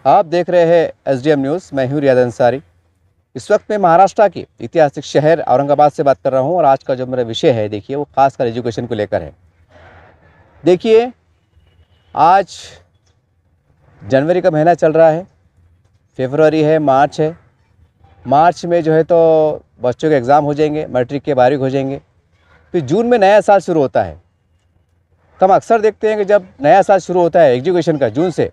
आप देख रहे हैं एसडीएम न्यूज़। मैं हूँ रियाद अंसारी। इस वक्त मैं महाराष्ट्र की ऐतिहासिक शहर औरंगाबाद से बात कर रहा हूँ और आज का जो मेरा विषय है देखिए वो खासकर एजुकेशन को लेकर है। देखिए आज जनवरी का महीना चल रहा है, फरवरी है, मार्च है। मार्च में जो है तो बच्चों के एग्ज़ाम हो जाएंगे, मैट्रिक के 12वीं हो जाएंगे। फिर जून में नया साल शुरू होता है। तो हम अक्सर देखते हैं कि जब नया साल शुरू होता है एजुकेशन का जून से,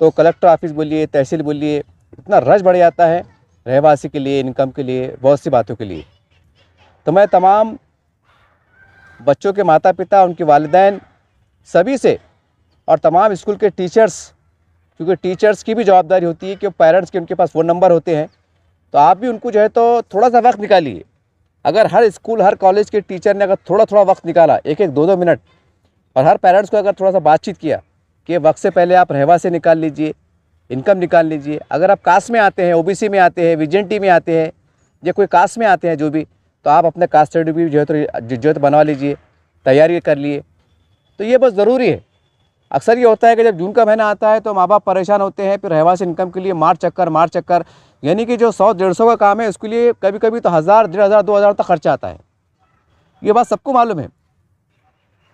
तो कलेक्टर ऑफिस बोलिए, तहसील बोलिए, इतना रश बढ़ जाता है रहवासी के लिए, इनकम के लिए, बहुत सी बातों के लिए। तो मैं तमाम बच्चों के माता पिता, उनके वालिदैन सभी से और तमाम स्कूल के टीचर्स, क्योंकि टीचर्स की भी जवाबदारी होती है कि पेरेंट्स के उनके पास फ़ोन नंबर होते हैं, तो आप भी उनको जो है तो थोड़ा सा वक्त निकालिए। अगर हर स्कूल, हर कॉलेज के टीचर ने अगर थोड़ा थोड़ा वक्त निकाला, एक एक दो दो मिनट, और हर पेरेंट्स को अगर थोड़ा सा बातचीत किया कि वक्त से पहले आप रहवासी निकाल लीजिए, इनकम निकाल लीजिए। अगर आप कास्ट में आते हैं, ओबीसी में आते हैं, विजेंटी में आते हैं या कोई कास्ट में आते हैं जो भी, तो आप अपने कास्ट सर्टिफिकेट जो है तो बनवा लीजिए, तैयारी कर लिए। तो ये बहुत ज़रूरी है। अक्सर ये होता है कि जब जून का महीना आता है तो माँ बाप परेशान होते हैं, फिर रहवासी इनकम के लिए मार चक्कर, यानी कि जो 100-150 का काम है उसके लिए कभी कभी तो 1000, 1500, 2000 तक खर्चा आता है। ये बात सबको मालूम है।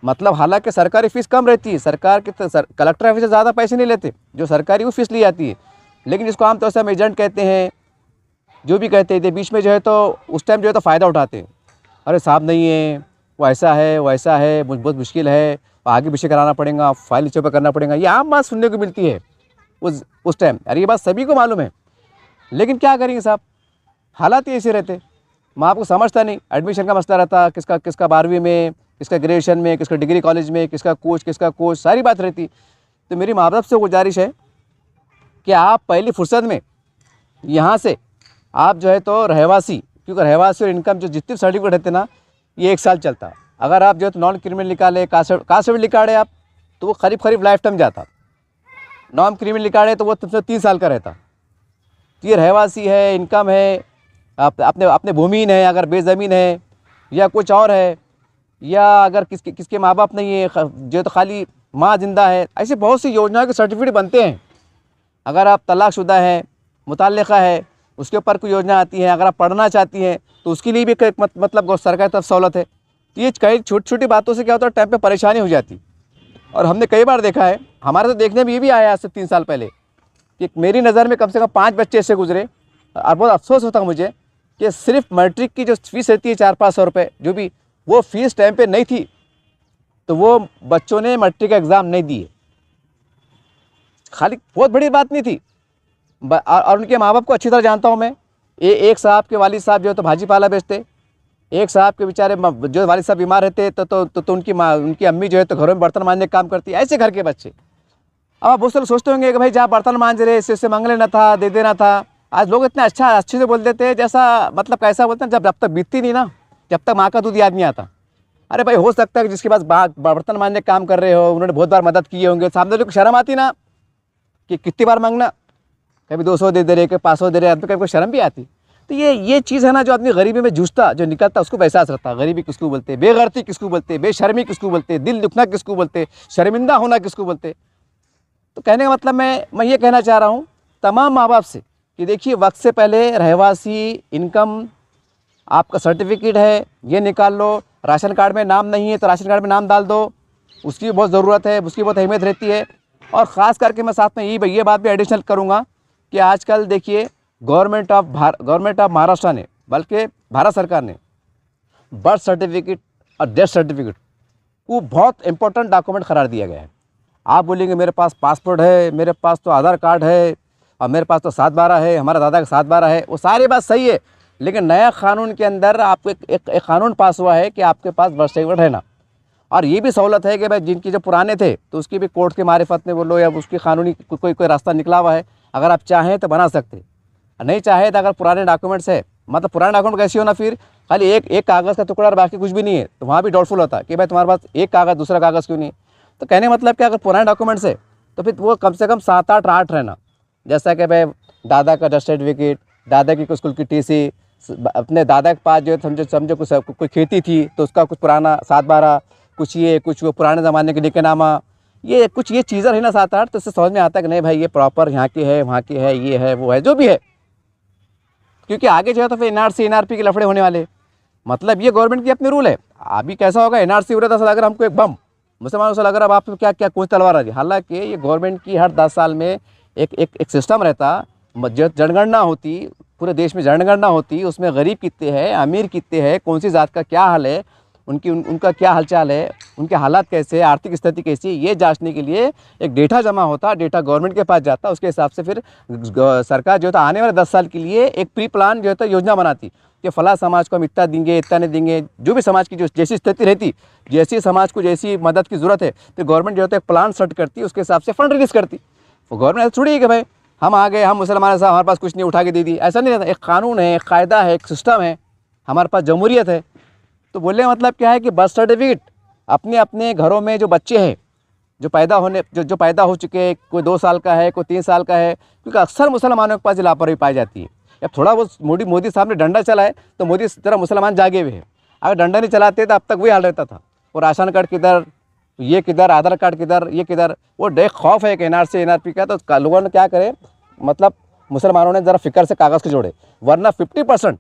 मतलब हालांकि सरकारी फ़ीस कम रहती है, सरकार के कलेक्टर ऑफिस से ज़्यादा पैसे नहीं लेते, जो सरकारी वो फ़ीस ली जाती है। लेकिन जिसको आमतौर से हम एजेंट कहते हैं, जो भी कहते थे, बीच में जो है तो उस टाइम जो है तो फ़ायदा उठाते हैं। अरे साहब नहीं है, वो ऐसा है, वो ऐसा है, बहुत मुश्किल है, आगे पीछे कराना पड़ेगा, फाइल नीचे पर करना पड़ेगा। ये आम बात सुनने को मिलती है उस टाइम। अरे ये बात सभी को मालूम है, लेकिन क्या करेंगे साहब, हालात ही ऐसे रहते। माँ बाप को समझता नहीं, एडमिशन का मसला रहता, किसका 12वीं में, किसका ग्रेजुएशन में, किसका डिग्री कॉलेज में, किसका कोच, सारी बात रहती। तो मेरी माँ बाप से गुजारिश है कि आप पहली फुर्सत में यहाँ से आप जो है तो रहवासी, क्योंकि रहवासी और इनकम जो जितने सर्टिफिकेट रहते ना, ये 1 साल चलता। अगर आप जो है तो नॉन क्रिमिनल निकाले, कास्ट सर्टिफिकेट निकाले आप, तो वो करीब लाइफ टाइम जाता। नॉन क्रिमिनल निकाले तो वो तुमसे 3 साल का रहता। तो ये रहवासी है, इनकम है, अपने भूमिहीन है, अगर बेज़मीन है या कुछ और है, या अगर किसके माँ बाप नहीं है, जो तो खाली माँ जिंदा है, ऐसे बहुत सी योजनाओं के सर्टिफिकेट बनते हैं। अगर आप तलाकशुदा है, मुताल्लिका है, उसके ऊपर कोई योजना आती है। अगर आप पढ़ना चाहती हैं तो उसके लिए भी मतलब सरकार तरफ सहूलत है। तो ये कई छोटी छोटी बातों से क्या होता है, टाइम पे परेशानी हो जाती। और हमने कई बार देखा है, हमारे तो देखने में ये भी आया आज से 3 साल पहले कि मेरी नज़र में कम से कम 5 बच्चे ऐसे गुजरे। और बहुत अफसोस होता मुझे कि सिर्फ मैट्रिक की जो फीस रहती है 400-500 रुपये, जो भी वो फीस टाइम पे नहीं थी, तो वो बच्चों ने मैट्रिक का एग्ज़ाम नहीं दिए। खाली बहुत बड़ी बात नहीं थी। और उनके माँ बाप को अच्छी तरह जानता हूँ मैं। एक साहब के वालिद साहब जो है तो भाजी पाला बेचते, एक साहब के बेचारे जो वालिद साहब बीमार रहते तो उनकी अम्मी जो है तो घरों में बर्तन मांजने का काम करती है। ऐसे घर के बच्चे। अब आप बहुत सारे सोचते होंगे कि भाई जहाँ बर्तन मांज रहे, इससे मांग लेना था, दे देना था। आज लोग इतना अच्छे से बोल देते हैं, जैसा मतलब कैसा बोलते हैं, जब तक बीतती नहीं ना, जब तक माँ का दूध याद नहीं आता। अरे भाई हो सकता है कि जिसके पास बर्तन मांजने का काम कर रहे हो, उन्होंने बहुत बार मदद किए होंगे, सामने लोग शर्म आती ना कि कितनी बार मांगना, कभी 200 दे रहे, कभी 500 दे रहे, आदमी कभी शर्म भी आती। तो ये चीज़ है ना, जो आदमी गरीबी में जूझता, जो निकलता, उसको एहसास रहता। गरीबी किसको बोलते, बेगैरती किसको बोलते, बेशर्मी किसको बोलते, दिल दुखना किसको बोलते, शर्मिंदा होना किसको बोलते। तो कहने का मतलब मैं ये कहना चाह रहा हूँ तमाम माँ बाप से कि देखिए वक्त से पहले रहवासी, इनकम, आपका सर्टिफिकेट है ये निकाल लो। राशन कार्ड में नाम नहीं है तो राशन कार्ड में नाम डाल दो, उसकी भी बहुत ज़रूरत है, उसकी बहुत अहमियत रहती है। और ख़ास करके मैं साथ में ये बात भी एडिशनल करूँगा कि आजकल देखिए गवर्नमेंट ऑफ महाराष्ट्र ने, बल्कि भारत सरकार ने बर्थ सर्टिफिकेट और डेथ सर्टिफिकेट को बहुत इंपॉर्टेंट डॉक्यूमेंट करार दिया गया है। आप बोलेंगे मेरे पास पासपोर्ट है, मेरे पास तो आधार कार्ड है, और मेरे पास तो 7/12 है, हमारा दादा का 7/12 है, वो सारी बात सही है। लेकिन नया कानून के अंदर आपको एक कानून पास हुआ है कि आपके पास बर्थ सर्टिफिकेट है ना। और ये भी सहूलत है कि भाई जिनकी जो पुराने थे तो उसकी भी कोर्ट के मारिफत में बोलो या उसकी कानूनी कोई रास्ता निकला हुआ है, अगर आप चाहें तो बना सकते, नहीं चाहे तो अगर पुराने डॉक्यूमेंट्स है, मतलब पुराने डॉक्यूमेंट कैसे हो ना, फिर खाली एक कागज़ का टुकड़ा और बाकी कुछ भी नहीं है, तो वहाँ भी डाउटफुल होता है कि भाई तुम्हारे पास एक कागज़, दूसरा कागज़ क्यों नहीं। तो कहने का मतलब कि अगर पुराने डॉक्यूमेंट्स है तो फिर वो कम से कम 7-8 रहना। जैसा कि भाई दादा का डेथ सर्टिफिकेट, दादा की स्कूल की टीसी, अपने दादा के पास जो है समझो कोई खेती थी तो उसका कुछ पुराना 7/12, कुछ ये कुछ वो पुराने ज़माने के निकनामा, ये कुछ ये चीज़ें रही ना 7-8, तो इससे समझ में आता है कि नहीं भाई ये प्रॉपर यहाँ की है, वहाँ की है, ये है, वो है, जो भी है। क्योंकि आगे जो है तो फिर एनआरसी एनआरपी के लफड़े होने वाले। मतलब ये गवर्नमेंट की अपनी रूल है। अभी कैसा होगा, एनआरसी हो रहा था, अगर हमको एक बम, मुसलमानों से लग रहा है आपको क्या क्या कौन तलवार आ रही। हालांकि ये गवर्नमेंट की हर 10 साल में एक सिस्टम रहता, जनगणना होती, पूरे देश में जनगणना होती, उसमें गरीब कितने हैं, अमीर कितने हैं, कौन सी जात का क्या हाल है, उनका क्या हालचाल है, उनके हालात कैसे है, आर्थिक स्थिति कैसी है, ये जांचने के लिए एक डेटा जमा होता, डेटा गवर्नमेंट के पास जाता। उसके हिसाब से फिर सरकार जो है आने वाले 10 साल के लिए एक प्री प्लान जो है योजना बनाती कि फला समाज को हम इतना देंगे, इतना नहीं देंगे। जो भी समाज की जो जैसी स्थिति रहती, जैसी समाज को जैसी मदद की ज़रूरत है, तो गवर्नमेंट जो है एक प्लान सेट करती, उसके हिसाब से फंड रिलीज करती। वो गवर्नमेंट थोड़ी है कि भाई हम आ गए, हम मुसलमान साहब हमारे पास कुछ नहीं, उठा के दे दी, ऐसा नहीं रहता। एक कानून है, एक कायदा है, एक सिस्टम है, हमारे पास जमहूरियत है। तो बोलने का मतलब क्या है कि बर्थ सर्टिफिकेट अपने अपने घरों में जो बच्चे हैं, जो पैदा हो चुके हैं, कोई 2 साल का है, कोई 3 साल का है, क्योंकि अक्सर मुसलमानों के पास लापरवाही पाई जाती है। अब थोड़ा वो मोदी साहब ने डंडा चलाए तो मोदी तरह मुसलमान जागे हुए हैं। अगर डंडा नहीं चलाते तो अब तक वही हाल रहता था। वो राशन कार्ड किधर, ये किधर, आधार कार्ड किधर, ये किधर, वो डे खौफ है कि एनआरसी एनआरपी का। तो लोगों ने क्या करे, मतलब मुसलमानों ने ज़रा फिक्र से कागज़ के जोड़े, वरना 50%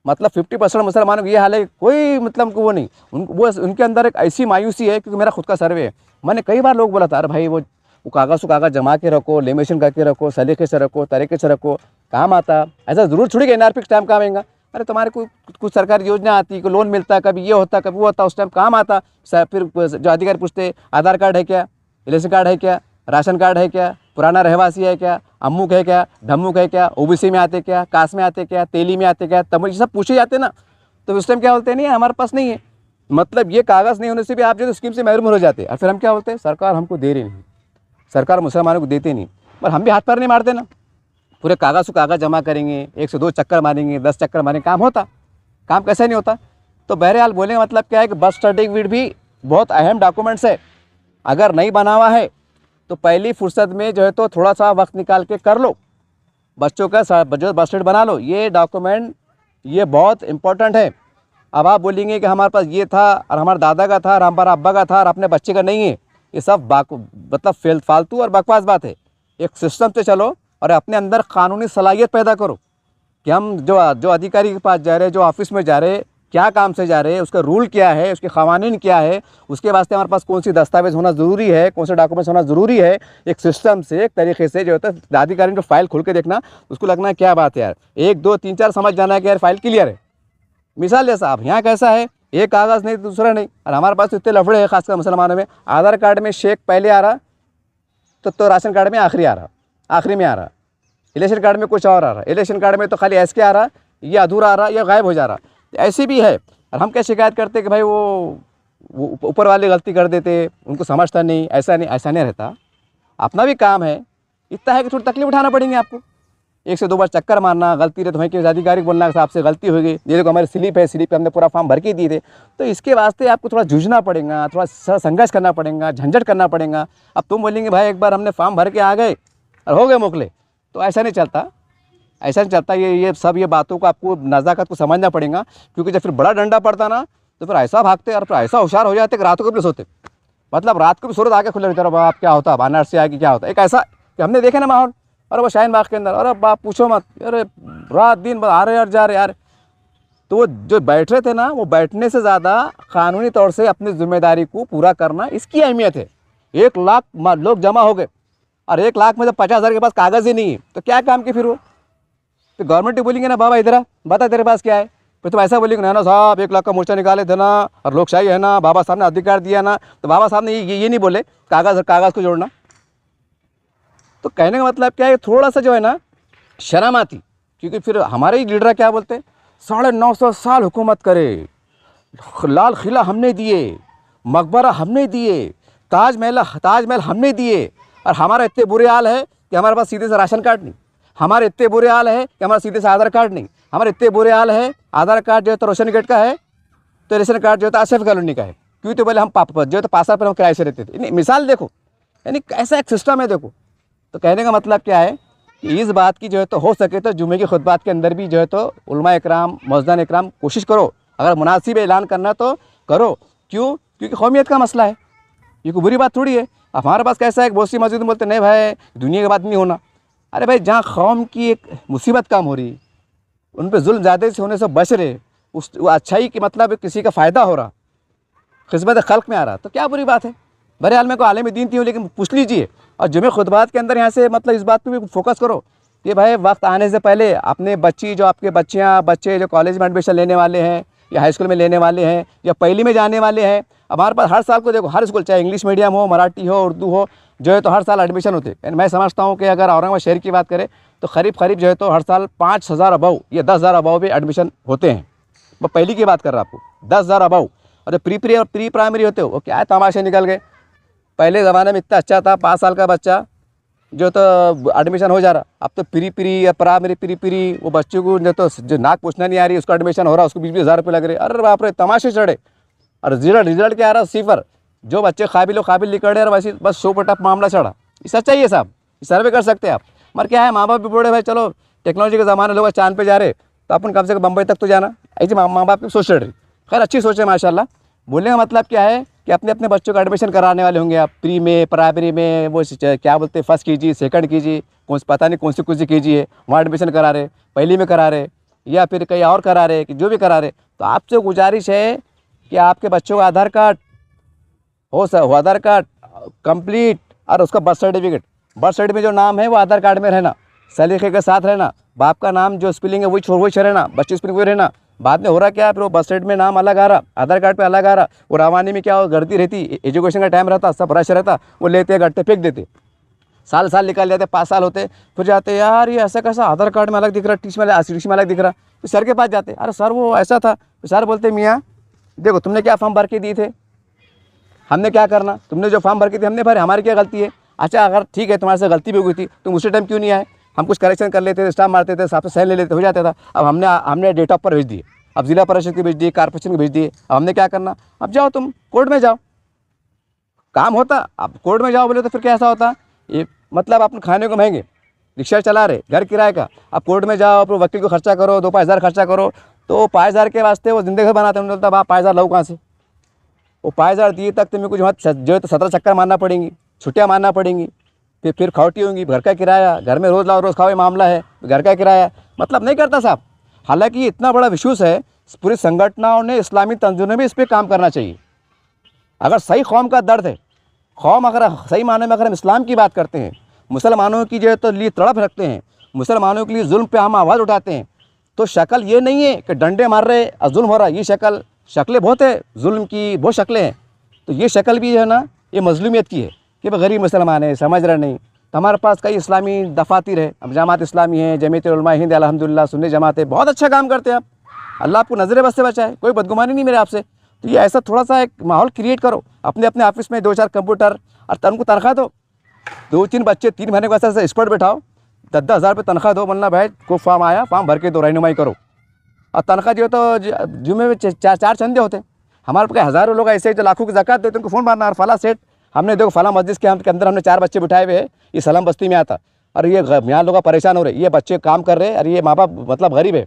मतलब 50% मुसलमानों को ये हाल है, कोई मतलब वो नहीं, उनके अंदर एक ऐसी मायूसी है। क्योंकि मेरा खुद का सर्वे है, मैंने कई बार लोग बोला था अरे भाई वो कागज़ जमा के रखो, लेमिनेशन करके रखो, सलीके से रखो, तरीके से रखो, काम आता। ऐसा ज़रूर छोड़ी एनआरपी के टाइम काम आएगा। अरे तुम्हारे कुछ सरकारी योजना आती, कोई लोन मिलता, कभी ये होता, कभी वो होता, उस टाइम काम आता। फिर जो अधिकारी पूछते आधार कार्ड है क्या, इलेक्शन कार्ड है क्या, राशन कार्ड है क्या, पुराना रहवासी है क्या, अमुक है क्या, ढमुक है क्या, ओबीसी में आते क्या, कास्ट में आते क्या, तेली में आते क्या, तमिल, ये सब पूछे जाते ना। तो उस टाइम क्या बोलते हैं, नहीं हमारे पास नहीं है। मतलब ये कागज़ नहीं होने से भी आप जो है स्कीम से महरूम हो जाते हैं। और फिर हम क्या बोलते हैं, सरकार हमको दे रही नहीं, सरकार मुसलमानों को देते नहीं। पर हम भी हाथ पैर नहीं मारते ना, पूरे कागज़ जमा करेंगे, 1 से 2 चक्कर मारेंगे, 10 चक्कर मारेंगे, काम होता। काम कैसे नहीं होता। तो बहरहाल बोलने का मतलब क्या है कि बर्थ सर्टिफिकेट भी बहुत अहम डॉक्यूमेंट्स है। अगर नहीं बना हुआ है तो पहली फुर्सत में जो है तो थोड़ा सा वक्त निकाल के कर लो, बच्चों का जो बर्थ सर्टिफिकेट बना लो। ये डॉक्यूमेंट ये बहुत इंपॉर्टेंट है। अब आप बोलेंगे कि हमारे पास ये था और हमारे दादा का था और हमारा अब्बा का था और अपने बच्चे का नहीं है, ये सब मतलब फालतू और बकवास बात है। एक सिस्टम से चलो और अपने अंदर कानूनी सलाहियत पैदा करो कि हम जो अधिकारी के पास जा रहे हैं, जो ऑफिस में जा रहे हैं, क्या काम से जा रहे हैं, उसका रूल क्या है, उसके क़वानीन क्या है, उसके वास्ते हमारे पास कौन सी दस्तावेज़ होना ज़रूरी है, कौन से डॉक्यूमेंट्स होना ज़रूरी है। एक सिस्टम से, एक तरीके से जो होता है अधिकारी जो फाइल खोल के देखना, उसको लगना है क्या बात है यार, 1 2 3 4 समझ जाना है कि यार फाइल क्लियर है। मिसाल जैसा अब यहाँ कैसा है, एक कागज़ नहीं दूसरा नहीं, और हमारे पास इतने लफड़े हैं खासकर मुसलमानों में। आधार कार्ड में शेख पहले आ रहा तो राशन कार्ड में आखिरी में आ रहा, इलेक्शन कार्ड में कुछ और आ रहा, इलेक्शन कार्ड में तो खाली एसके आ रहा, ये अधूरा आ रहा, या गायब हो जा रहा। ऐसी भी है। और हम क्या शिकायत करते कि भाई वो ऊपर वाले गलती कर देते, उनको समझता नहीं। ऐसा नहीं रहता। अपना भी काम है, इतना है कि थोड़ी तकलीफ उठाना पड़ेंगे आपको। 1 से 2 बार चक्कर मारना, गलती रहे तो वहीं के अधिकारी को बोलना साहब से गलती हो गई, ये देखो हमारी स्लिप है, स्लिप पे हमने पूरा फॉर्म भर के दिए थे। तो इसके वास्ते आपको थोड़ा जूझना पड़ेगा, थोड़ा संघर्ष करना पड़ेगा, झंझट करना पड़ेगा। अब तुम बोलेंगे भाई एक बार हमने फॉर्म भर के आ गए और हो गए मोकले, तो ऐसा नहीं चलता। ये सब ये बातों को आपको नज़ाकत को समझना पड़ेगा। क्योंकि जब फिर बड़ा डंडा पड़ता ना तो फिर ऐसा भागते और फिर ऐसा होशियार हो जाते कि रातों को भी सोते, मतलब रात को भी सूरत आके खुले रहते। अरे बाप क्या होता, बानर से आगे क्या होता। एक ऐसा कि हमने देखे ना माहौल, अरे वो शाहीन बाग के अंदर, अरे बाप पूछो मत, अरे रात दिन आ रहे यार, जा रहे यार। तो वो जो बैठ रहे थे ना, वो बैठने से ज़्यादा कानूनी तौर से अपनी जिम्मेदारी को पूरा करना, इसकी अहमियत है। 1 लाख लोग जमा हो गए और 1 लाख में जब 50,000 के पास कागज़ ही नहीं है तो क्या काम की फिर वो। तो गवर्नमेंट बोलेंगे ना बाबा इधर आ, बता तेरे पास क्या है। फिर तुम ऐसा बोलेंगे ना साहब 1 लाख का मोर्चा निकाले थे ना, और लोकशाही है ना, बाबा साहब ने अधिकार दिया ना। तो बाबा साहब ने ये नहीं बोले कागज़ को जोड़ना। तो कहने का मतलब क्या है, थोड़ा सा जो है ना शर्म आती। क्योंकि फिर हमारे ही लीडर क्या बोलते हैं, 950 साल हुकूमत करे, लाल किला हमने दिए, मकबरा हमने दिए, ताजमहल हमने दिए, और हमारा इतने बुरे हाल है कि हमारे पास सीधे से राशन कार्ड नहीं, हमारे इतने बुरे हाल है कि हमारा सीधे से आधार कार्ड नहीं, हमारे इतने बुरे हाल है आधार कार्ड जो है तो रोशन गेट का है, तो रेशन कार्ड जो है तो आसिफ कॉलोनी का है। क्यों तो बोले हम जो है तो पासा पर हम किराए से रहते थे। मिसाल देखो, यानी कैसा एक सिस्टम है देखो। तो कहने का मतलब क्या है कि इस बात की जो है तो हो सके तो जुमे की खुतबात के अंदर भी जो है तो उलमा इकराम, मौजदान इकराम कोशिश करो, अगर मुनासिब ऐलान करना तो करो। क्यों? क्योंकि कौमियत का मसला है, ये कोई बुरी बात थोड़ी है। अब हमारे पास कैसा है, बहुत सी मस्जिद में बोलते नहीं भाई दुनिया के बात नहीं होना। अरे भाई जहाँ कौम की एक मुसीबत काम हो रही, उन पर जुल्म ज़्यादा से होने से बच रहे, उस वो अच्छाई की मतलब किसी का फ़ायदा हो रहा, खिदमत खल्क में आ रहा, तो क्या बुरी बात है। बहरहाल मैं को आलिम दीन थी हूँ, लेकिन पूछ लीजिए और जुमे खुतबात के अंदर यहाँ से मतलब इस बात पे भी फोकस करो कि भाई वक्त आने से पहले अपने बच्ची जो आपके बच्चे जो कॉलेज में एडमिशन लेने वाले हैं या हाई स्कूल में लेने वाले हैं या पहली में जाने वाले हैं, हमारे पास हर साल को देखो हर स्कूल चाहे इंग्लिश मीडियम हो, मराठी हो, उर्दू हो, जो है तो हर साल एडमिशन होते हैं। मैं समझता हूँ कि अगर औरंगाबाद शहर की बात करें तो करीब जो है तो हर साल 5,000 अबव या 10,000 अबव भी एडमिशन होते हैं। मैं पहली की बात कर रहा आपको, 10,000 अबव। और जो प्री प्राइमरी होते हो वो क्या है तमाशे निकल गए। पहले ज़माने में इतना अच्छा था, 5 साल का बच्चा जो तो एडमिशन हो जा रहा, अब तो प्री या प्राइमरी वो बच्चे को जो नाक पूछना नहीं आ रही उसका एडमिशन हो रहा, उसको 20-20 हज़ार रुपये लग रहे। अरे बाप रे, तमाशे चढ़े। और रिजल्ट क्या आ रहा, सिफर। जो बच्चे काबिल निकल रहे और वैसे बस 100% मामला चढ़ा। ये सच्चाई है साहब, सर्वे कर सकते हैं आप। मगर क्या है, माँ बाप भी बोले भाई चलो टेक्नोलॉजी के ज़माने लोग चांद पे जा रहे तो अपन कम से कम बम्बई तक तो जाना, ऐसे माँ बाप की सोच चढ़ रही। खैर अच्छी सोच है माशाल्लाह। बोलने का मतलब क्या है कि अपने बच्चों का एडमिशन कराने वाले होंगे आप, प्री में प्राइमरी में, वो क्या बोलते हैं फर्स्ट कीजिए, सेकंड कीजिए, पता नहीं कौन सी कीजिए, वहाँ एडमिशन करा रहे, पहली में करा रहे या फिर कहीं और करा रहे, कि जो भी करा रहे। तो आपसे गुजारिश है कि आपके बच्चों का आधार कार्ड आधार कार्ड कंप्लीट और उसका बर्थ सर्टिफिकेट में जो नाम है वो आधार कार्ड में रहना, सलीके के साथ रहना, बाप का नाम जो स्पेलिंग है वही रहना, बच्चे स्पेलिंग वही रहना। बाद में हो रहा क्या, फिर वो बर्थ सर्टिफिकेट में नाम अलग आ रहा, आधार कार्ड पे अलग आ रहा, वो रवानी में क्या गर्दी रहती, एजुकेशन का टाइम रहता, सब रश रहता, वो लेते गट्टे फेंक देते, साल निकाल जाते, 5 साल होते, फिर जाते यार ये ऐसा कैसा आधार कार्ड में अलग दिख रहा, टीच में अलग दिख रहा। फिर सर के पास जाते, अरे सर वो ऐसा था। फिर सर बोलते मियाँ देखो तुमने क्या फॉर्म भर के दिए थे, हमने क्या करना, तुमने जो फॉर्म भर के थे हमने भरे, हमारी क्या गलती है। अच्छा अगर ठीक है तुम्हारे से गलती भी हुई थी, तुम उसी टाइम क्यों नहीं आए, हम कुछ करेक्शन कर लेते थे, स्टाम्प मारते थे, साथ साइन ले लेते, हो जाता था। अब हमने डेट ऑफ पर भेज दिए, अब जिला परिषद के भेज दिए, कारपोरेशन के भेज दिए, अब हमने क्या करना, अब जाओ तुम कोर्ट में जाओ, काम होता। अब कोर्ट में जाओ बोले तो फिर क्या ऐसा होता, ये मतलब अपन खाने को महंगे, रिक्शा चला रहे, घर किराए का, अब कोर्ट में जाओ, फिर वकील को खर्चा करो, 2-5 हज़ार खर्चा करो, तो 5 हज़ार के वास्ते वो जिंदगी बनाते हैं। बोलता 5 हज़ार लाऊँ कहाँ से, वो 5 हज़ार दिए तक तो मेरे को जो है तो 17 चक्कर मारना पड़ेंगी, छुट्टियाँ मारना पड़ेंगी, फिर खौटी होंगी, घर का किराया, घर में रोज़ लाओ रोज़ खाओ मामला है, घर का किराया, मतलब नहीं करता साहब। हालांकि इतना बड़ा विश्वास है, पूरी संगठनों ने, इस्लामी तंजीमों ने भी इस पर काम करना चाहिए। अगर सही कौम का दर्द है, कौम अगर सही मायने में अगर हम इस्लाम की बात करते हैं, मुसलमानों की जो है तो लिए तड़प रखते हैं, मुसलमानों के लिए जुल्म पे हम आवाज़ उठाते हैं, तो शक्ल ये नहीं है कि डंडे मार रहे और जुल्म हो रहा, ये शक्लें बहुत है, जुल्म की बहुत शक्लें हैं। तो ये शक्ल भी है ना, ये मजलूमियत की है कि भाई गरीब मुसलमान है, समझ रहे नहीं। तो हमारे पास कई इस्लामी दफातर है, अब जमात इस्लामी है, जमीयत उलमा हिंद अल्हम्दुलिल्लाह, सुन्नी जमात है, बहुत अच्छा काम करते हैं आप, अल्लाह आपको नज़र बस से बचाए, कोई बदगुमानी नहीं मेरे आपसे। तो ये ऐसा थोड़ा सा एक माहौल क्रिएट करो, अपने ऑफिस में 2-4 कंप्यूटर और उनको तनख्वाह दो, 2-3 बच्चे 3 महीने को ऐसा एक्सपर्ट बैठाओ, 10-10 हज़ार रुपये तनख्वाह दो, वरना भाई को फॉर्म आया, फॉर्म भर के दो, रहनुमाई करो। और तनख्वाह जो तो जुम्मे में 4 चंदे होते हैं। हमारे पास हज़ारों लोग ऐसे जो लाखों की ज़कात देते हैं, उनको फ़ोन मारना, और फला सेठ हमने देखो फला मस्जिद के अंदर हमने 4 बच्चे बिठाए हुए हैं, ये सलाम बस्ती में आता, और ये यहाँ लोग परेशान हो रहे, ये बच्चे काम कर रहे हैं, और ये माँ बाप मतलब गरीब है,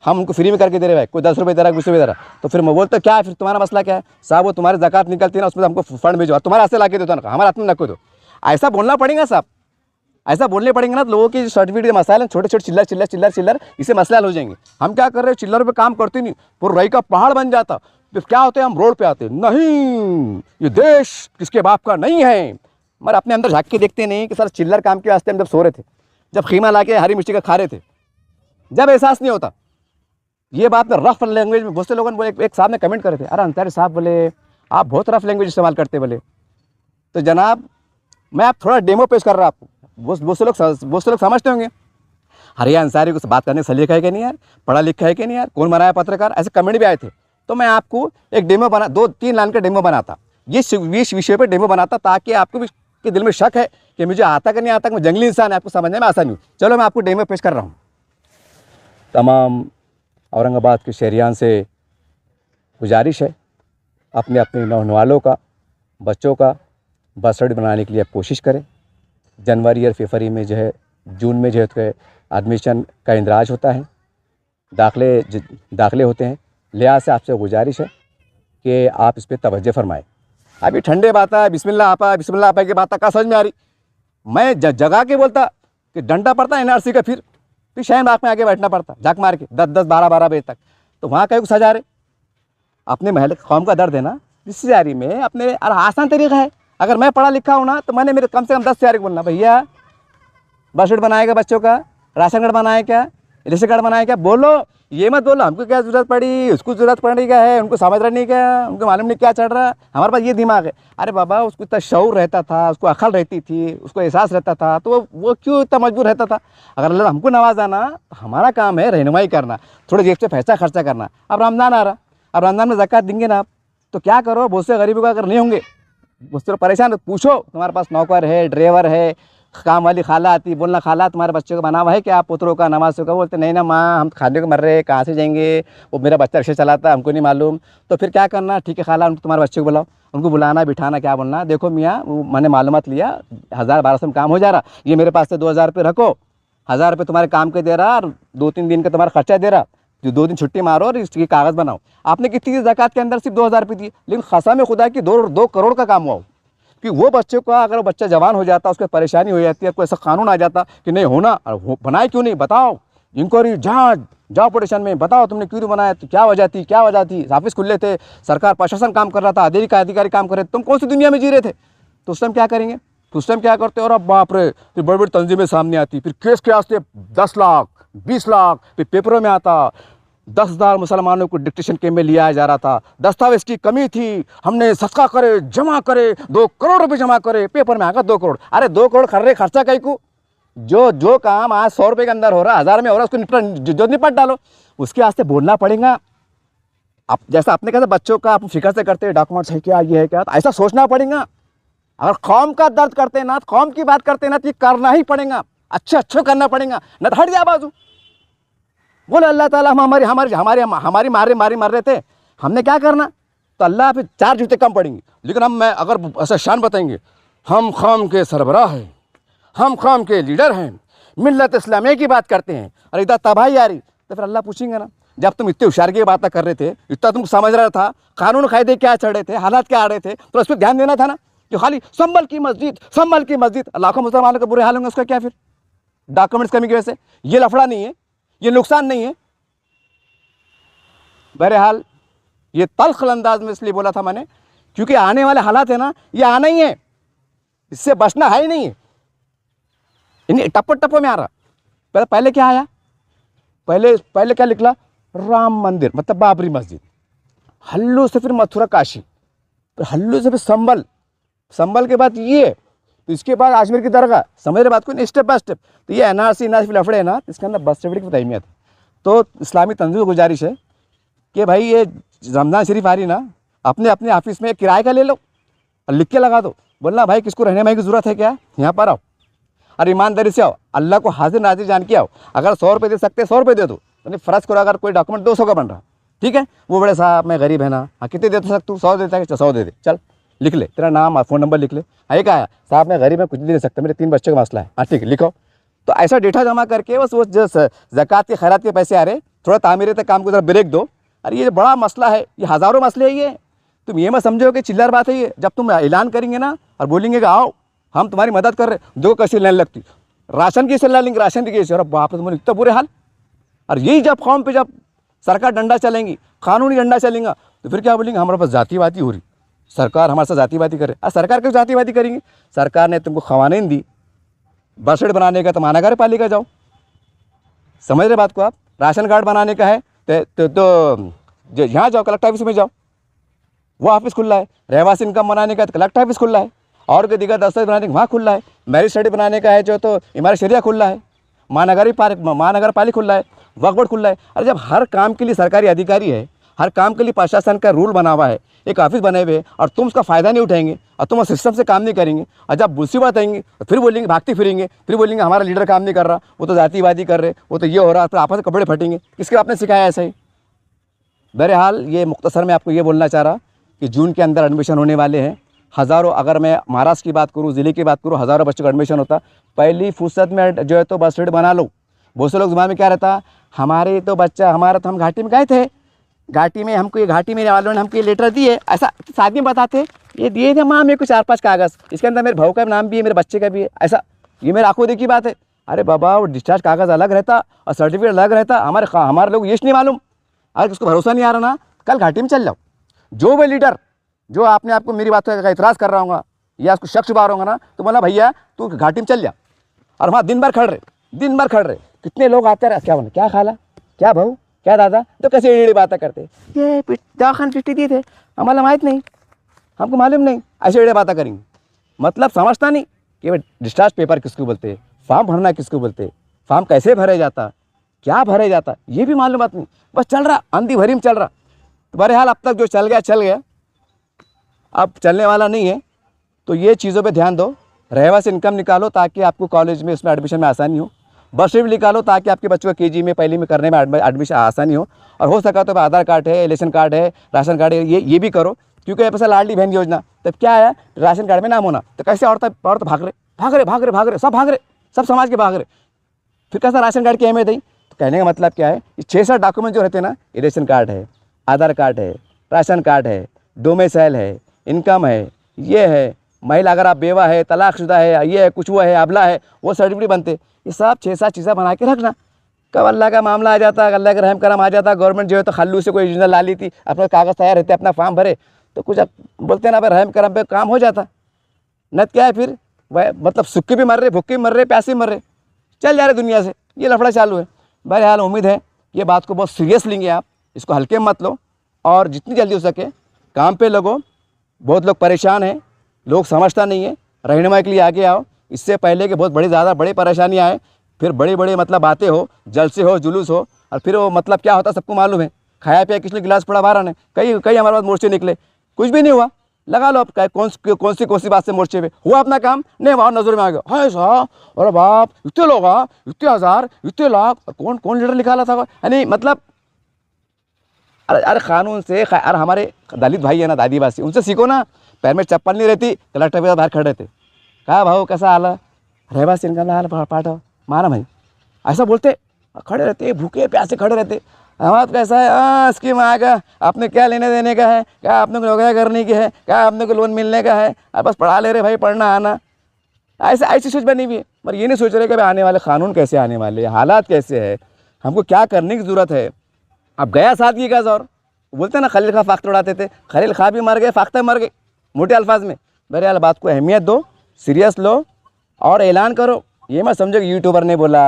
हम उनको फ्री में करके दे रहे हैं, कोई 10 रुपये दे रहा है, 20 रुपये दे रहा है। तो फिर मैं बोलता क्या है, फिर तुम्हारा मसला क्या है साहब, वो तुम्हारी ज़कात निकलती है ना, उसमें हमको फंड भेजो, तुम्हारे हाथ से ला के दो ना, हमारे हाथ में न को दो। ऐसा बोलना पड़ेगा साहब, ऐसा बोलने पड़ेंगे ना, तो लोगों की सर्टिफिकेट के मसाले छोटे चिल्लर इससे मसला हल हो जाएंगे। हम क्या कर रहे हैं, चिल्लर पे काम करते नहीं, पूरा रई का पहाड़ बन जाता, फिर क्या होते हैं, हम रोड पे आते नहीं, ये देश किसके बाप का नहीं है। मगर अपने अंदर झाँक के देखते नहीं कि सर चिल्लर काम के वास्ते हम जब सो रहे थे, जब खीमा ला के हरी मिर्ची का खा रहे थे, जब एहसास नहीं होता। ये बात में रफ लैंग्वेज में बहुत से लोगों ने बोले, एक साहब ने कमेंट करे थे, अरे अंसारी साहब बोले आप बहुत रफ लैंग्वेज इस्तेमाल करते बोले। तो जनाब मैं आप थोड़ा डेमो पेश कर रहा आपको, बहुत से लोग समझते होंगे, अरे अंसारी को बात करने का सलीका है कि नहीं यार, पढ़ा लिखा है कि नहीं यार, कौन बनाया पत्रकार, ऐसे कमेंट भी आए थे। तो मैं आपको एक डेमो 2-3 लाइन का डेमो बनाता, ये विषय पर डेमो बनाता, ताकि आपको भी के दिल में शक है कि मुझे आता कि नहीं आता, मैं जंगली इंसान है, आपको समझने में आसानी हो। चलो मैं आपको डेमो पेश कर रहा हूँ। तमाम औरंगाबाद के शहरियान से गुजारिश है, अपने नौजवानों का, बच्चों का बर्थ सर्टिफिकेट बनाने के लिए कोशिश करें। जनवरी और फरवरी में जो है, जून में जो है तो एडमिशन का इंदराज होता है, दाखिले होते हैं। लिहाजा से आपसे गुजारिश है कि आप इस पर तवज्जो फरमाएं। अभी ठंडे बात है, बिस्मिल्लाह आपा की बात का समझ में आ रही। मैं जगा के बोलता कि डंडा पड़ता है एनआरसी का, फिर शाहीन बाग में आके बैठना पड़ता झाक मार के 10-10, 12-12 बजे तक। तो वहाँ कहीं सजा रहे अपने महल कौम का दर्द है ना, रिश्तेदारी में अपने। और आसान तरीका है, अगर मैं पढ़ा लिखा हूँ ना तो मैंने मेरे कम से कम 10 तैयारी बोलना, भैया बस स्टैंड बनाएगा बच्चों का, राशन कार्ड बनाए क्या, इलेक्शन कार्ड बनाए क्या, बोलो। ये मत बोलो हमको क्या ज़रूरत पड़ी, उसको ज़रूरत पड़ी क्या है, उनको समझ रहा नहीं क्या, उनको मालूम नहीं क्या चल रहा है। हमारे पास ये दिमाग है। अरे बाबा उसको इतना शऊर रहता था, उसको अकल रहती थी, उसको एहसास रहता था, तो वो क्यों इतना मजबूर रहता था। अगर अल्लाह हमको नवाजाना, हमारा काम है रहनुमाई करना, थोड़े जेब से पैसा खर्चा करना। अब रमज़ान आ रहा, अब रमज़ान में ज़कात देंगे ना आप, तो क्या करो, बहुत से गरीबों का अगर नहीं होंगे, बहुत से परेशान, पूछो तुम्हारे पास नौकर है, ड्राइवर है, काम वाली खाला आती, बोलना खाला तुम्हारे बच्चे को बना हुआ है क्या, पुत्रों का नमाज का। बोलते नहीं ना माँ, हम खाने को मर रहे, कहाँ से जाएंगे, वो मेरा बच्चा रिक्शा चलाता है, हमको नहीं मालूम। तो फिर क्या करना, ठीक है खाला, उनको तुम्हारे बच्चे को बुलाओ, उनको बुलाना बिठाना, क्या बोलना, देखो मियाँ मैंने मालूमात लिया, 1000-1200 में काम हो जा रहा, ये मेरे पास से 2000 रुपये रखो, 1000 रुपये तुम्हारे काम के दे रहा, और 2-3 दिन का तुम्हारा खर्चा दे रहा, जो 2 दिन छुट्टी मारो और इसकी कागज़ बनाओ। आपने कितनी ज़कात के अंदर सिर्फ 2000 रुपये दिए, लेकिन खसम खुदा की 2 करोड़ का काम हुआ कि वो बच्चे को, अगर वो बच्चा जवान हो जाता, उसको परेशानी हो जाती है, कोई ऐसा कानून आ जाता कि नहीं होना, और बनाए क्यों नहीं, बताओ, इंक्वायरी जाओ पोटेशन में, बताओ तुमने क्यों नहीं बनाया, तो क्या वजह थी। ऑफिस खुले थे, सरकार प्रशासन काम कर रहा था, अधिकारी काम कर रहे थे, तुम कौन सी दुनिया में जी रहे थे। तो उस टाइम क्या करेंगे, तो उस टाइम क्या करते, और अब बाप रे, फिर बड़ी बड़ी तंजीमें सामने आती, फिर केस के आते 10 लाख 20 लाख, फिर पेपरों में आता 10,000 मुसलमानों को डिक्टेशन कैंप में लिया जा रहा था, दस्तावेज की कमी थी, हमने सदका करे, जमा करे, 2 करोड़ रुपये जमा करे, पेपर में आगा 2 करोड़। अरे 2 करोड़ खर्चा कहीं को, जो काम आज 100 रुपये के अंदर हो रहा, 1000 में हो रहा, उसको निपट डालो। उसके वास्ते बोलना पड़ेगा। अब जैसा आपने कहा बच्चों का आप फिक्र से करते हैं, डॉक्यूमेंट्स है क्या, ये है क्या, तो ऐसा सोचना पड़ेगा। अगर कौम का दर्द करते हैं ना, कौम की बात करते हैं ना, तो ये करना ही पड़ेगा, अच्छा करना पड़ेगा, न तो हट जा बाजू। बोले अल्लाह ताला हमारी मार रहे थे, हमने क्या करना, तो अल्लाह पे 4 जूते कम पड़ेंगे। लेकिन हम मैं अगर ऐसा शान बताएंगे, हम कौम के सरबराह हैं, हम कौम के लीडर हैं, मिल्लत इस्लामिया की बात करते हैं, और इधर तबाही आ रही, तो फिर अल्लाह पूछेंगे ना, जब तुम इतने होशियार की बातें कर रहे थे, इतना तुम समझ रहा था, कानून कायदे क्या चढ़ रहे थे, हालात क्या आ रहे थे, तो उस पर ध्यान देना था ना। कि खाली संभल की मस्जिद, लाखों मुसलमानों का बुरे हाल होंगे, उसका क्या फिर डॉक्यूमेंट्स कमी की वजह से। ये लफड़ा नहीं है, ये नुकसान नहीं है। बहरहाल ये तल्ख अंदाज में इसलिए बोला था मैंने, क्योंकि आने वाले हालात है ना, ये आना ही है, इससे बचना है ही नहीं है। इन्हें टप्पो में आ रहा। पहले क्या आया, पहले क्या निकला, राम मंदिर मतलब बाबरी मस्जिद, हल्लू से फिर मथुरा काशी, फिर हल्लू से फिर संभल के बाद ये, तो इसके बाद आजमेर की दरगाह। समझ रहे बात को, स्टेप बाय स्टेप। तो ये एनआरसी लफड़े है ना, इसके अंदर बर्थ सर्टिफिकेट की अहमियत है। तो इस्लामी तंजीम को गुजारिश है कि भाई ये रमज़ान शरीफ आ रही ना, अपने ऑफिस में किराए का ले लो और लिख के लगा दो, बोलना भाई किसको रहने में की ज़रूरत है क्या, यहाँ पर आओ और ईमानदारी से आओ, अल्लाह को हाजिर नाजिर जान के आओ। अगर 100 रुपये दे सकते 100 रुपये दे दो, यानी फ़र्ज़ करो अगर कोई डॉक्यूमेंट 200 का बन रहा, ठीक है, वो बड़े साहब मैं गरीब है ना, हाँ कितने दे सकते तू, 100 देता है, 100 दे दे, चल लिख ले, तेरा नाम फ़ोन नंबर लिख ले। हाँ क्या है साहब, मैं गरीब है, कुछ नहीं दे सकता, मेरे 3 बच्चों का मसला है, हाँ ठीक है लिखो। तो ऐसा डेटा जमा करके बस वो जो ज़कात के खैरात के पैसे आ रहे, थोड़ा तामीर तक काम को ज़रा ब्रेक दो। अरे ये बड़ा मसला है, ये हज़ारों मसले है, ये तुम ये मत समझो कि चिल्लर बात है ये। जब तुम ऐलान करेंगे ना और बोलेंगे कि आओ हम तुम्हारी मदद कर रहे, दो कैसी लाइन लगती, राशन की सलाह लेंगे, राशन की कैसे, और बाप रे इतना बुरे हाल। और यही जब कौम पे जब सरकार डंडा चलेंगी, कानूनी डंडा चलेगा, तो फिर क्या बोलेंगे, हमारे पास जातिवादी हो रही, सरकार हमारे साथ जातिवादी करे। और सरकार क्यों जातिवादी करेंगे, सरकार ने तुमको ख़वानीन दी, बस स्टैंड बनाने का तो महानगर पालिका जाओ, समझ रहे बात को आप, राशन कार्ड बनाने का है तो यहाँ जाओ, कलेक्टर ऑफिस में जाओ, वो ऑफिस खुला है। रहवासी इनकम बनाने का तो कलेक्टर ऑफिस खुला है, और कोई दिक्कत दस्तावेज बनाने का वहाँ खुला है। मैरिज सर्टिफिकेट बनाने का है जो तो इमारत शरिया खुला है, महानगर पालिका खुला है, वक्फ बोर्ड खुला है। अरे जब हर काम के लिए सरकारी अधिकारी है, हर काम के लिए प्रशासन का रूल बना हुआ है, एक ऑफिस बने हुए, और तुम उसका फ़ायदा नहीं उठाएंगे और तुम सिस्टम से काम नहीं करेंगे, और जब मुसीबत आएंगी तो फिर बोलेंगे, भागते फिरेंगे, फिर बोलेंगे हमारा लीडर काम नहीं कर रहा, वो तो जातिवादी कर रहे, वो तो ये हो रहा, फिर आपस में कपड़े फटेंगे। किसके आपने सिखाया ऐसा ही। बहरहाल ये मुख्तसर में आपको ये बोलना चाह रहा कि जून के अंदर एडमिशन होने वाले हैं हज़ारों। अगर मैं महाराष्ट्र की बात करूँ, ज़िले की बात करूँ, हज़ारों बच्चों का एडमिशन होता। पहली फुर्सत में जो है तो बस स्टैंड बना लो। बहुत से लोग दिमाग में क्या रहता, हमारे तो बच्चा, हमारा तो हम घाटी में गए थे, घाटी में हमको, ये घाटी में वालों ने हमको ये लेटर दिए, ऐसा साथ में बताते, ये दिए थे माँ मेरे को 4-5 कागज़, इसके अंदर मेरे भाऊ का नाम भी है, मेरे बच्चे का भी है, ऐसा। ये मेरे आंखों देखी बात है। अरे बाबा, वो डिस्चार्ज कागज़ अलग रहता और सर्टिफिकेट अलग रहता। हमारे लोग ये नहीं मालूम। अगर उसको भरोसा नहीं आ रहा ना, कल घाटी में चल जाओ। जो भी लीडर जो आपने आपको मेरी बात का इतराज़ कर रहा होगा या उसको शख्स बार होगा ना, तो बोला भैया तू घाटी में चल जा। और वहाँ दिन भर खड़ रहे, कितने लोग आते रहे, क्या बोले, क्या खाला, क्या भाऊ, क्या दादा, तो कैसे एड़ी बातें करते, ये दवाखान चिट्ठी दिए थे, हमारा माहित नहीं, हमको मालूम नहीं, ऐसे एड़े बातें करेंगे। मतलब समझता नहीं कि भाई डिस्चार्ज पेपर किसको बोलते, फॉर्म भरना किसको बोलते, फॉर्म कैसे भरे जाता, क्या भरे जाता, ये भी मालूम बात नहीं। बस चल रहा, अंधी भरी में चल रहा। तो बहरहाल अब तक जो चल गया, अब चलने वाला नहीं है। तो ये चीज़ों पे ध्यान दो। रहवा से इनकम निकालो ताकि आपको कॉलेज में इसमें एडमिशन में आसानी हो। बस सिर्फ निकालो ताकि आपके बच्चों को केजी में पहली में करने में एडमिशन आसानी हो। और हो सका तो आधार कार्ड है, इलेक्शन कार्ड है, राशन कार्ड है, ये भी करो। क्योंकि पैसा लाडली बहन योजना, तब क्या है, राशन कार्ड में नाम होना, तो कैसे औरत भाग रहे, सब समाज के भाग रहे, फिर कैसा राशन कार्ड की अहमियत है। तो कहने का मतलब क्या है, ये 6-7 डॉक्यूमेंट जो रहते हैं ना, इलेक्शन कार्ड है, आधार कार्ड है, राशन कार्ड है, डोमिसाइल है, इनकम है, ये है, महिला अगर आप बेवा है, तलाकशुदा है, ये है, कुछ वो है, अबला है, वो सर्टिफिकेट बनते। ये सब 6-7 चीज़ें बना के रखना। कब अल्लाह का मामला आ जाता, अल्लाह का रहम करम आ जाता, गवर्नमेंट जो है तो खल्लू से कोई योजना ला ली थी, अपना कागज़ तैयार रहते, अपना फॉर्म भरे, तो कुछ बोलते हैं ना भाई रहम करम पे काम हो जाता। न क्या है फिर वह, मतलब सुक्के भी मर रहे, भुक्के भी मर रहे, प्यासे भी मर रहे, चल जा रहे दुनिया से, ये लफड़ा चालू है। बहरहाल उम्मीद है ये बात को बहुत सीरियस लेंगे आप, इसको हल्के में मत लो और जितनी जल्दी हो सके काम पे लगो। बहुत लोग परेशान हैं, लोग समझता नहीं है, रहनुमाई के लिए आगे आओ। इससे पहले कि बहुत बड़ी परेशानी आए, फिर बड़ी मतलब बातें हो, जलसे हो, जुलूस हो, और फिर वो मतलब क्या होता सबको मालूम है। खाया पिया किसने गिलास पड़ा बारह ने, कई हमारे पास मोर्चे निकले, कुछ भी नहीं हुआ। लगा लो अब कौन सी बात से मोर्चे पे हुआ अपना काम नहीं, वहाँ नजर में आ गया, हाय साहब, अरे बाप, इतने लोग, इतने हज़ार, इतने लाख, कौन लीडर निकाला था, नहीं मतलब अरे कानून से, अरे हमारे दलित भाई है ना, आदिवासी, उनसे सीखो ना। पैर में चप्पल नहीं रहती, कलेक्टर पे बाहर खड़े रहते, कहा भाऊ कैसा हाल है, रहवा से इनका हाल पाठो मारा भाई, ऐसा बोलते, खड़े रहते, भूखे प्यासे खड़े रहते। हमारा तो कैसा है, इसकी माँ का आपने क्या लेने देने का है, क्या आपने को नौकरी करने की है, क्या आपने को लोन मिलने का है, बस पढ़ा ले रहे भाई, पढ़ना आना, ऐसी सोच बनी हुई है। पर ये नहीं सोच रहे कि भाई आने वाले कानून कैसे आने वाले, हालात कैसे है, हमको क्या करने की ज़रूरत है। अब गया सादगी का दौर, बोलते हैं ना खलील खां फाख्ता उड़ाते थे, खलील खां भी मर गए, फाख्ता मर गए, मोटे अल्फाज में। बहरहाल बात को अहमियत दो, सीरियस लो और ऐलान करो। ये मत समझो कि यूट्यूबर ने बोला,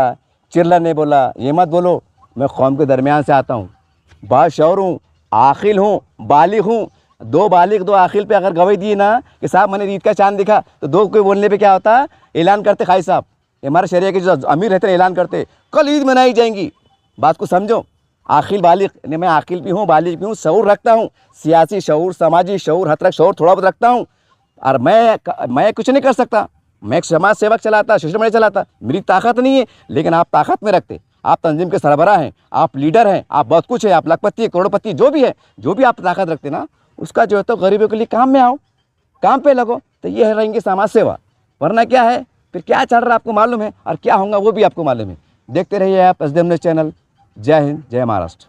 चिरलर ने बोला, ये मत बोलो। मैं कौम के दरमियान से आता हूँ, बाशऊर हूँ, आखिल हूँ, बालिग हूँ। 2 बालिग 2 आखिल पे अगर गवाही दी ना कि साहब मैंने ईद का चांद दिखा, तो 2 कोई बोलने पे क्या होता, ऐलान करते खाई साहब, हमारे शरिया के जो अमीर रहते हैं ऐलान करते कल ईद मनाई जाएंगी। बात को समझो, आखिल बालिग ने, मैं आखिल भी हूँ, बालिग भी हूँ, शऊर रखता हूँ, सियासी शऊर, समाजी शऊर, हर तरह शऊर थोड़ा बहुत रखता हूँ। और मैं कुछ नहीं कर सकता, मैं एक समाज सेवक चलाता, सोशल मीडिया चलाता, मेरी ताकत नहीं है, लेकिन आप ताकत में रखते, आप तंजीम के सरबराह हैं, आप लीडर हैं, आप बहुत कुछ है, आप लखपति करोड़पति जो भी है, जो भी आप ताकत रखते ना, उसका जो है तो गरीबों के लिए काम में आओ, काम पे लगो, तो ये रहेंगे समाज सेवा। वरना क्या है, फिर क्या चल रहा है आपको मालूम है, और क्या होगा वो भी आपको मालूम है। देखते रहिए आप SDM न्यूज़ चैनल। जय हिंद, जय महाराष्ट्र।